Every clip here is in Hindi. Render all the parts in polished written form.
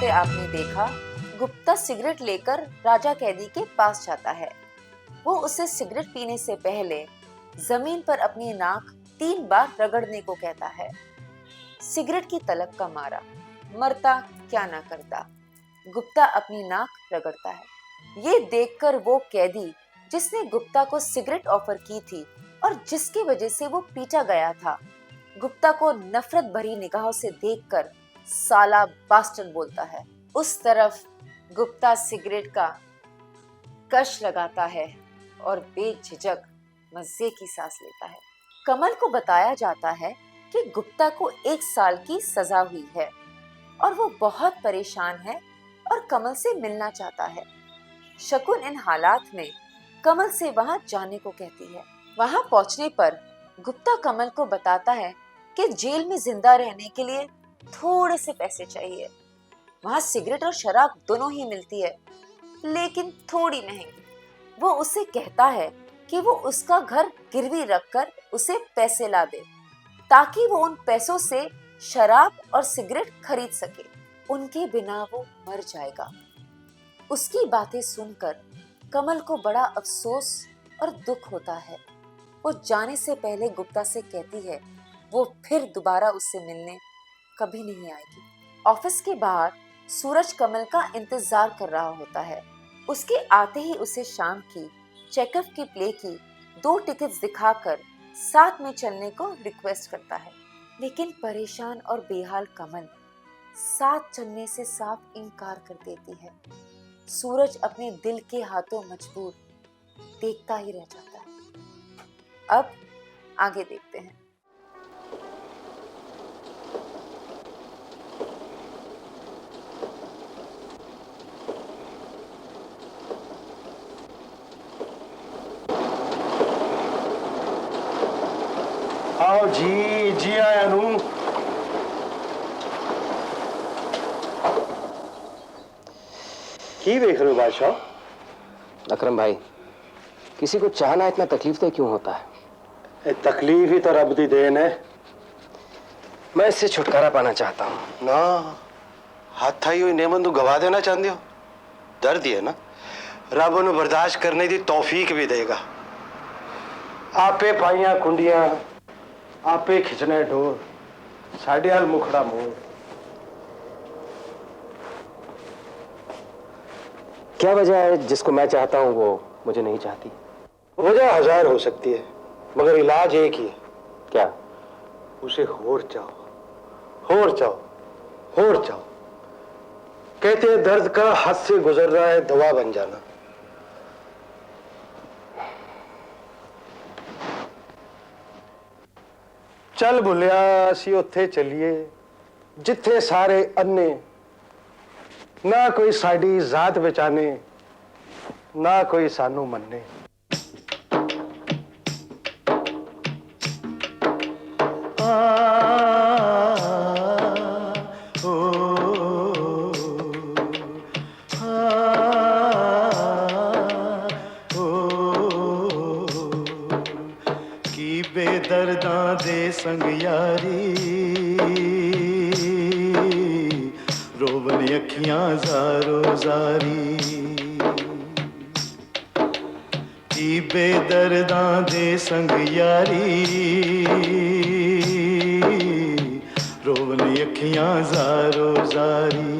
होते आपने देखा, गुप्ता सिगरेट लेकर राजा कैदी के पास जाता है। वो उसे सिगरेट पीने से पहले जमीन पर अपनी नाक 3 बार रगड़ने को कहता है। सिगरेट की तलब का मारा, मरता क्या ना करता, गुप्ता अपनी नाक रगड़ता है। ये देखकर वो कैदी जिसने गुप्ता को सिगरेट ऑफर की थी और जिसकी वजह से वो पीटा गया था, गुप्ता को नफरत भरी निगाहों से देखकर साला बास्टर्ड बोलता है। उस तरफ गुप्ता सिगरेट का कश लगाता है और बेझिझक मजे की सांस लेता है। कमल को बताया जाता है कि गुप्ता को 1 साल की सजा हुई है और वो बहुत परेशान है और कमल से मिलना चाहता है। शकुन इन हालात में कमल से वहां जाने को कहती है। वहां पहुंचने पर गुप्ता कमल को बताता है कि जेल में जिंदा रहने के लिए थोड़े से पैसे चाहिए। वहां सिगरेट और शराब दोनों ही मिलती है, लेकिन थोड़ी महंगी। वो उसे कहता है कि वो उसका घर गिरवी रखकर उसे पैसे ला दे, ताकि वो उन पैसों से शराब और सिगरेट खरीद सके। उनके बिना वो मर जाएगा। उसकी बातें सुनकर कमल को बड़ा अफसोस और दुख होता है। वो जाने से पहले गुप्ता से कहती है वो फिर दोबारा उससे मिलने कभी नहीं आएगी। ऑफिस के बाहर सूरज कमल का इंतजार कर रहा होता है। उसके आते ही उसे शाम की चेकअप की प्ले की 2 टिकट्स दिखाकर साथ में चलने को रिक्वेस्ट करता है, लेकिन परेशान और बेहाल कमल साथ चलने से साफ इनकार कर देती है। सूरज अपने दिल के हाथों मजबूर देखता ही रह जाता है। अब आगे देखते हैं। आओ जी, जी आया नू। की देख रहे हो बादशाह? अकरम भाई, किसी को चाहना इतना तकलीफ तो क्यों होता है? तकलीफ ही तो रब दी देन है। मैं इससे छुटकारा पाना चाहता हूँ। ना हाथ आई हुई नेमत गवा देना चाहते हो? दर्द ही है ना, रब उन्हें बर्दाश्त करने की तौफीक भी देगा। आपे पाइया कुंडियां, आपे खिंचने ढोर, साढ़े हाल मुखड़ा मोर। क्या वजह है जिसको मैं चाहता हूँ वो मुझे नहीं चाहती? वजह 1000 हो सकती है, मगर इलाज एक ही है। क्या? उसे होर चाहो, होर चाहो, होर चाहो। कहते हैं दर्द का हद से गुजर रहा है दवा बन जाना। चल भुलिया, असी उत्थे चलिए जिथे सारे अन्ने, ना कोई साड़ी जात बचाने, ना कोई सानू मन्ने। बेदर्दां दे संग यारी, रोवन अखियां जारो जारी। की बेदर्दां दे संग यारी, रोवन अखियां जारो जारी।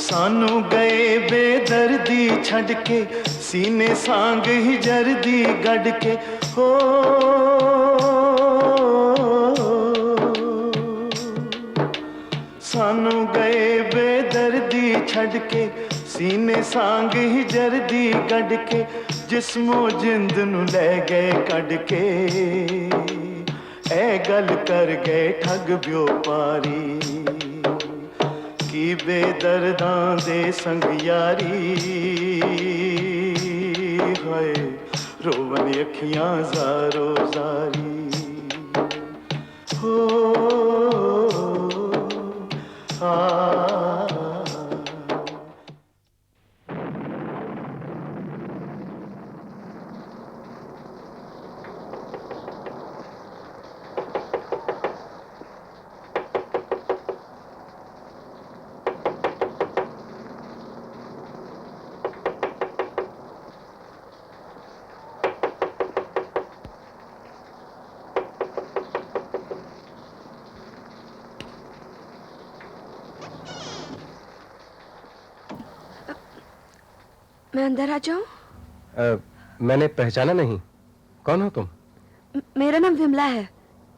सानू गए बेदर्दी छड़ के, सीने सांग ही जर्दी गढ़ के। हो सानू गए बेदर्दी छड़ के, सीने सांग ही जर्दी गढ़ के। जिस्मो जिंद नू ले गए कढ़ के, ऐ गल कर गए ठग व्योपारी। की बेदर्दां दे संग यारी, हाय रोवन अखियां जारो जारी। हो मैं अंदर आ जाऊं? मैंने पहचाना नहीं, कौन हो तुम? मेरा नाम विमला है।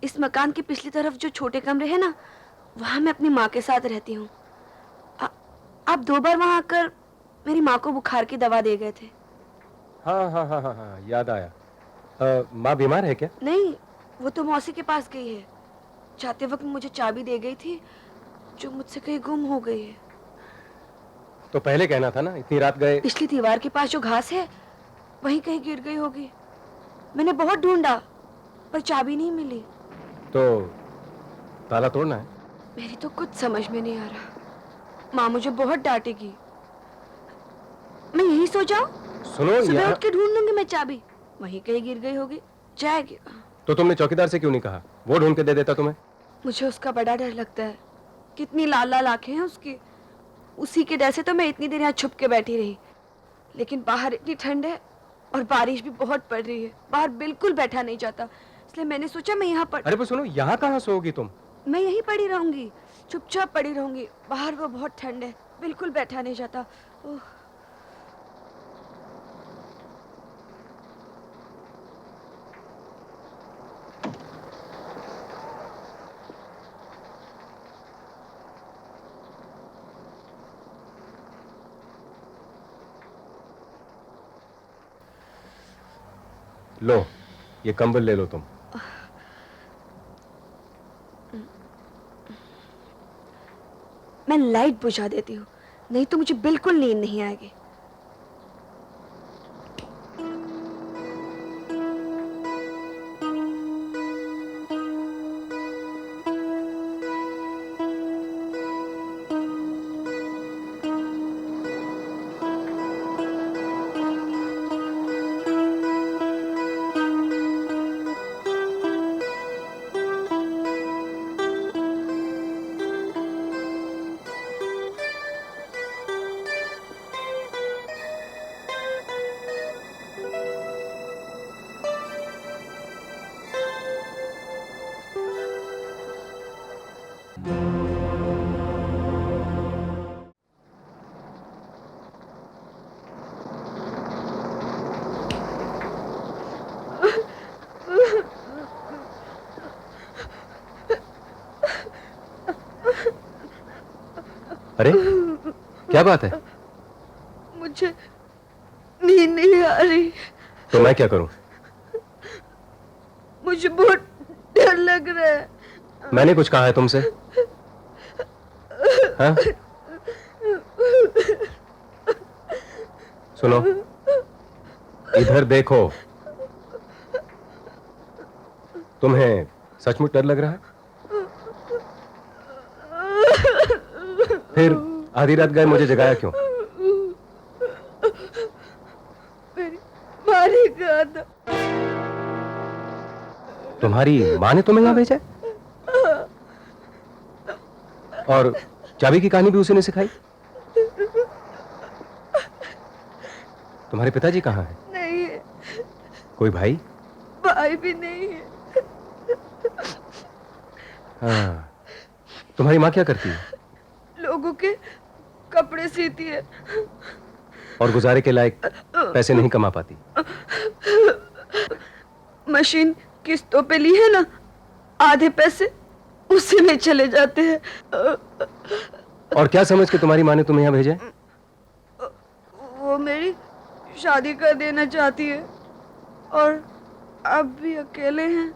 इस मकान की पिछली तरफ जो छोटे कमरे हैं ना, वहां मैं अपनी माँ के साथ रहती हूँ। आप 2 बार वहां आकर मेरी माँ को बुखार की दवा दे गए थे। हाँ हाँ हाँ हाँ हाँ, याद आया। माँ बीमार है क्या? नहीं, वो तो मौसी के पास गई है। जाते वक्त मुझे चाबी दे गई थी, जो मुझसे कहीं गुम हो गई है। तो पहले कहना था ना, इतनी रात गए। पिछली दीवार के पास जो घास है, वहीं कहीं गिर गई होगी। मैंने बहुत ढूंढा, पर चाबी नहीं मिली। तो ताला तोड़ना है। मेरी तो कुछ समझ में नहीं आ रहा। माँ मुझे बहुत डांटेगी। मैं यहीं सो जाऊं? सुनो, सुबह उठ के ढूंढ लूंगी मैं चाबी। वहीं कहीं गिर गई होगी, जाएगी कहाँ? तो तुमने चौकीदार से क्यों नहीं कहा? वो ढूंढ के दे देता तुम्हें। मुझे उसका बड़ा डर लगता है। कितनी लाल लाल आंखें हैं उसकी। उसी के डर से तो मैं इतनी देर यहाँ छुप के बैठी रही। लेकिन बाहर इतनी ठंड है और बारिश भी बहुत पड़ रही है। बाहर बिल्कुल बैठा नहीं जाता, इसलिए मैंने सोचा मैं यहाँ पर। अरे पर सुनो, यहाँ कहाँ सोओगी तुम? मैं यहीं पड़ी रहूंगी, चुपचाप पड़ी रहूंगी। बाहर वो बहुत ठंड है, बिल्कुल बैठा नहीं जाता। ओह, लो, ये कंबल ले लो तुम। मैं लाइट बुझा देती हूँ, नहीं तो मुझे बिल्कुल नींद नहीं आएगी। अरे क्या बात है? मुझे नींद नहीं आ रही। तो मैं क्या करूं? मुझे बहुत डर लग रहा है। मैंने कुछ कहा है तुमसे? हाँ? सुनो, इधर देखो। तुम्हें सचमुच डर लग रहा है? फिर आधी रात गए मुझे जगाया क्यों? मेरी माँ ने कहा था। तुम्हारी माँ ने तुम्हें यहाँ भेजा है? और चाबी की कहानी भी उसी ने सिखाई? तुम्हारे पिताजी कहाँ हैं? नहीं है। कोई भाई? भाई भी नहीं है। हाँ। तुम्हारी माँ क्या करती है? लोगों के कपड़े सीती है। और गुजारे के लायक पैसे नहीं कमा पाती? मशीन किस्तों पे ली है ना, आधे पैसे उसी में चले जाते हैं। और क्या समझ के तुम्हारी माँ ने तुम्हें यहाँ भेजा है? वो मेरी शादी कर देना चाहती है और अब भी अकेले हैं।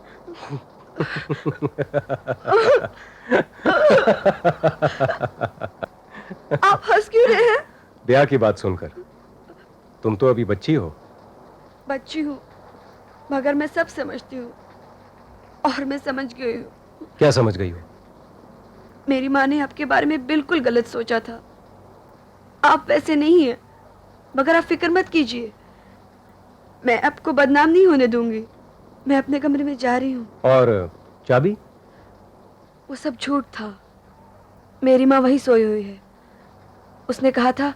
आप हंस क्यों रहे हैं? ब्याह की बात सुनकर। तुम तो अभी बच्ची हो। बच्ची हूँ, मगर मैं सब समझती हूँ और मैं समझ गई हूँ। क्या समझ गई हो? मेरी माँ ने आपके बारे में बिल्कुल गलत सोचा था। आप वैसे नहीं हैं, मगर आप फिक्र मत कीजिए, मैं आपको बदनाम नहीं होने दूंगी। मैं अपने कमरे में जा रही हूँ। और चाबी? वो सब झूठ था। मेरी माँ वही सोई हुई है। उसने कहा था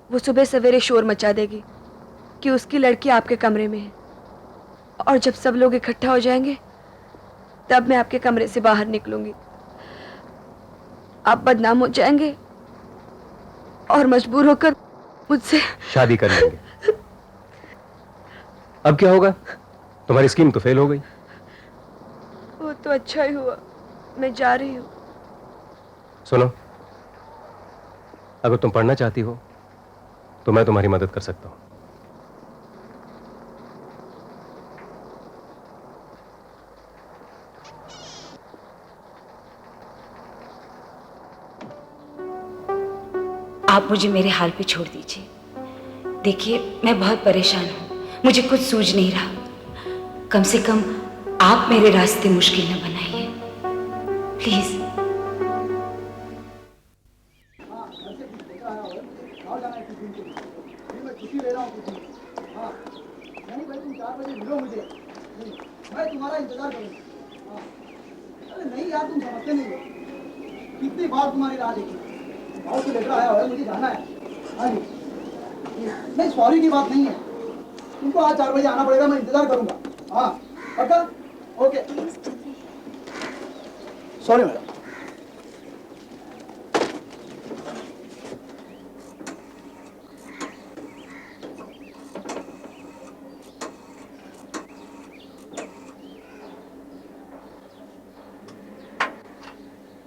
वो सुबह सवेरे शोर मचा देगी कि उसकी लड़की आपके कमरे में है, और जब सब लोग इकट्ठा हो जाएंगे तब मैं आपके कमरे से बाहर निकलूंगी। आप बदनाम हो जाएंगे और मजबूर होकर मुझसे शादी कर लेंगे। अब क्या होगा? तुम्हारी स्कीम तो फेल हो गई। वो तो अच्छा ही हुआ, मैं जा रही हूँ। सुनो, अगर तुम पढ़ना चाहती हो तो मैं तुम्हारी मदद कर सकता हूं। आप मुझे मेरे हाल पे छोड़ दीजिए। देखिए, मैं बहुत परेशान हूँ, मुझे कुछ सूझ नहीं रहा। कम से कम आप मेरे रास्ते मुश्किल न बनाइए, प्लीज। मैं तुम्हारा इंतजार करूंगा। अरे नहीं यार, तुम समझते नहीं हो। कितनी बार तुम्हारी राह देखी। बहुत लेटर आया हुआ है, मुझे जाना है। हाँ जी, नहीं सॉरी की बात नहीं है। तुमको आज 4 बजे आना पड़ेगा, मैं इंतजार करूंगा। हाँ पक्का? Okay, sorry madam.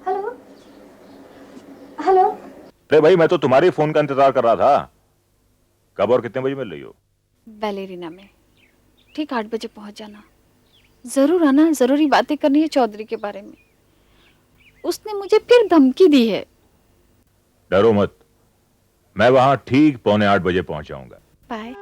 Hello hello. अरे भाई, मैं तो तुम्हारे फोन का इंतजार कर रहा था। कब और कितने बजे मिल रही हो? बैलेरिना में ठीक 8 बजे पहुंच जाना। जरूर आना, जरूरी बातें करनी है चौधरी के बारे में। उसने मुझे फिर धमकी दी है। डरो मत, मैं वहां ठीक 7:45 बजे पहुंच जाऊंगा। बाय।